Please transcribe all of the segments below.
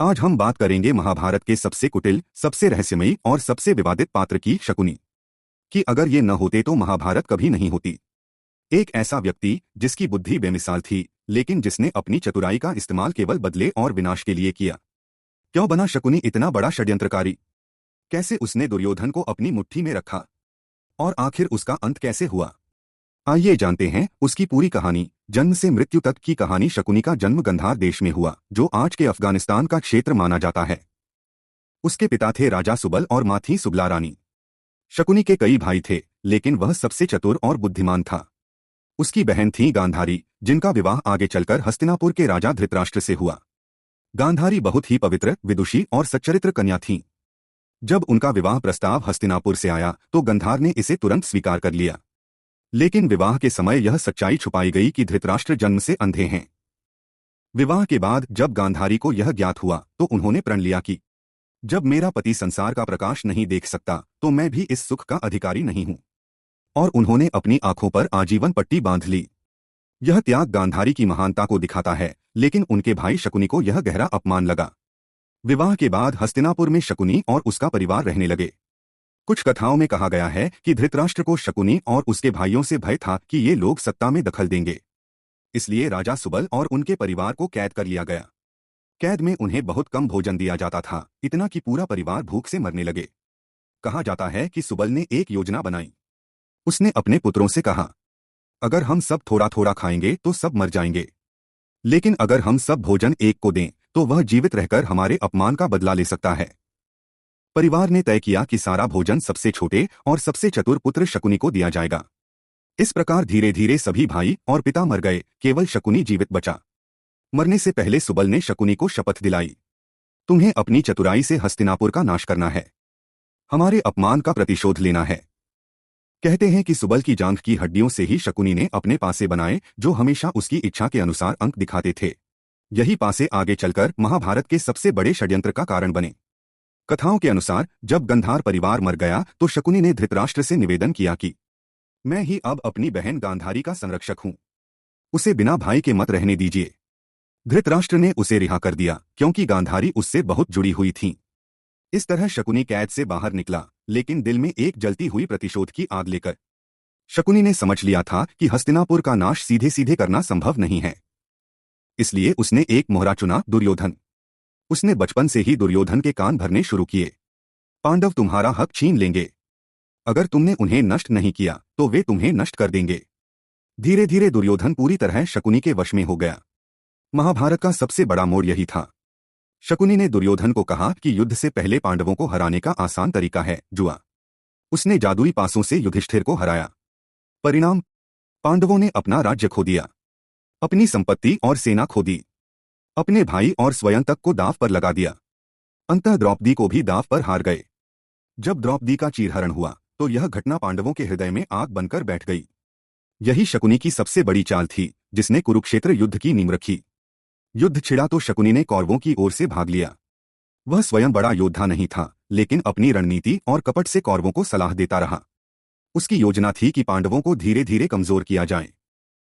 आज हम बात करेंगे महाभारत के सबसे कुटिल, सबसे रहस्यमयी और सबसे विवादित पात्र की, शकुनी कि अगर ये न होते तो महाभारत कभी नहीं होती। एक ऐसा व्यक्ति जिसकी बुद्धि बेमिसाल थी, लेकिन जिसने अपनी चतुराई का इस्तेमाल केवल बदले और विनाश के लिए किया। क्यों बना शकुनी इतना बड़ा षड्यंत्रकारी? कैसे उसने दुर्योधन को अपनी मुट्ठी में रखा और आखिर उसका अंत कैसे हुआ? आइए जानते हैं उसकी पूरी कहानी। जन्म से मृत्यु तक की कहानी। शकुनी का जन्म गंधार देश में हुआ, जो आज के अफगानिस्तान का क्षेत्र माना जाता है। उसके पिता थे राजा सुबल और माँ थी सुबला रानी। शकुनी के कई भाई थे, लेकिन वह सबसे चतुर और बुद्धिमान था। उसकी बहन थी गांधारी, जिनका विवाह आगे चलकर हस्तिनापुर के राजा धृतराष्ट्र से हुआ। गांधारी बहुत ही पवित्र, विदुषी और सच्चरित्र कन्या थीं। जब उनका विवाह प्रस्ताव हस्तिनापुर से आया तो गंधार ने इसे तुरंत स्वीकार कर लिया। लेकिन विवाह के समय यह सच्चाई छुपाई गई कि धृतराष्ट्र जन्म से अंधे हैं। विवाह के बाद जब गांधारी को यह ज्ञात हुआ तो उन्होंने प्रण लिया कि जब मेरा पति संसार का प्रकाश नहीं देख सकता तो मैं भी इस सुख का अधिकारी नहीं हूं, और उन्होंने अपनी आंखों पर आजीवन पट्टी बांध ली। यह त्याग गांधारी की महानता को दिखाता है, लेकिन उनके भाई शकुनी को यह गहरा अपमान लगा। विवाह के बाद हस्तिनापुर में शकुनी और उसका परिवार रहने लगे। कुछ कथाओं में कहा गया है कि धृतराष्ट्र को शकुनी और उसके भाइयों से भय था कि ये लोग सत्ता में दखल देंगे। इसलिए राजा सुबल और उनके परिवार को कैद कर लिया गया। कैद में उन्हें बहुत कम भोजन दिया जाता था, इतना कि पूरा परिवार भूख से मरने लगे। कहा जाता है कि सुबल ने एक योजना बनाई। उसने अपने पुत्रों से कहा, अगर हम सब थोड़ा थोड़ा खाएंगे तो सब मर जाएंगे, लेकिन अगर हम सब भोजन एक को दें तो वह जीवित रहकर हमारे अपमान का बदला ले सकता है। परिवार ने तय किया कि सारा भोजन सबसे छोटे और सबसे चतुर पुत्र शकुनी को दिया जाएगा। इस प्रकार धीरे धीरे सभी भाई और पिता मर गए, केवल शकुनी जीवित बचा। मरने से पहले सुबल ने शकुनी को शपथ दिलाई, तुम्हें अपनी चतुराई से हस्तिनापुर का नाश करना है, हमारे अपमान का प्रतिशोध लेना है। कहते हैं कि सुबल की जांघ की हड्डियों से ही शकुनी ने अपने पासे बनाए, जो हमेशा उसकी इच्छा के अनुसार अंक दिखाते थे। यही पासे आगे चलकर महाभारत के सबसे बड़े षड्यंत्र का कारण बने। कथाओं के अनुसार जब गंधार परिवार मर गया तो शकुनी ने धृतराष्ट्र से निवेदन किया कि मैं ही अब अपनी बहन गांधारी का संरक्षक हूं, उसे बिना भाई के मत रहने दीजिए। धृतराष्ट्र ने उसे रिहा कर दिया, क्योंकि गांधारी उससे बहुत जुड़ी हुई थी। इस तरह शकुनी कैद से बाहर निकला, लेकिन दिल में एक जलती हुई प्रतिशोध की आग लेकर। शकुनी ने समझ लिया था कि हस्तिनापुर का नाश सीधे सीधे करना संभव नहीं है। इसलिए उसने एक मोहरा चुना, दुर्योधन। उसने बचपन से ही दुर्योधन के कान भरने शुरू किए। पांडव तुम्हारा हक छीन लेंगे, अगर तुमने उन्हें नष्ट नहीं किया तो वे तुम्हें नष्ट कर देंगे। धीरे धीरे दुर्योधन पूरी तरह शकुनी के वश में हो गया। महाभारत का सबसे बड़ा मोड़ यही था। शकुनी ने दुर्योधन को कहा कि युद्ध से पहले पांडवों को हराने का आसान तरीका है जुआ। उसने जादुई पासों से युधिष्ठिर को हराया। परिणाम, पांडवों ने अपना राज्य खो दिया, अपनी संपत्ति और सेना खो दी, अपने भाई और स्वयं तक को दांव पर लगा दिया। अंततः द्रौपदी को भी दांव पर हार गए। जब द्रौपदी का चीरहरण हुआ तो यह घटना पांडवों के हृदय में आग बनकर बैठ गई। यही शकुनी की सबसे बड़ी चाल थी, जिसने कुरुक्षेत्र युद्ध की नींव रखी। युद्ध छिड़ा तो शकुनी ने कौरवों की ओर से भाग लिया। वह स्वयं बड़ा योद्धा नहीं था, लेकिन अपनी रणनीति और कपट से कौरवों को सलाह देता रहा। उसकी योजना थी कि पांडवों को धीरे धीरे कमजोर किया जाए।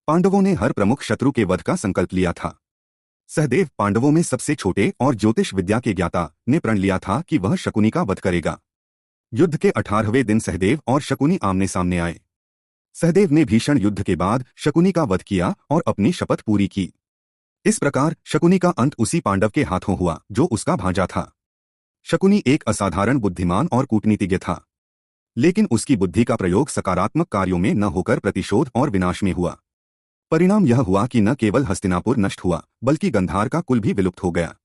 पांडवों ने हर प्रमुख शत्रु के वध का संकल्प लिया था। सहदेव, पांडवों में सबसे छोटे और ज्योतिष विद्या के ज्ञाता, ने प्रण लिया था कि वह शकुनी का वध करेगा। युद्ध के 18वें दिन सहदेव और शकुनी आमने सामने आए। सहदेव ने भीषण युद्ध के बाद शकुनी का वध किया और अपनी शपथ पूरी की। इस प्रकार शकुनी का अंत उसी पांडव के हाथों हुआ जो उसका भांजा था। शकुनी एक असाधारण बुद्धिमान और कूटनीतिज्ञ था, लेकिन उसकी बुद्धि का प्रयोग सकारात्मक कार्यों में न होकर प्रतिशोध और विनाश में हुआ। परिणाम यह हुआ कि न केवल हस्तिनापुर नष्ट हुआ, बल्कि गंधार का कुल भी विलुप्त हो गया।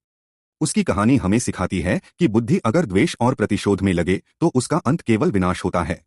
उसकी कहानी हमें सिखाती है कि बुद्धि अगर द्वेष और प्रतिशोध में लगे तो उसका अंत केवल विनाश होता है।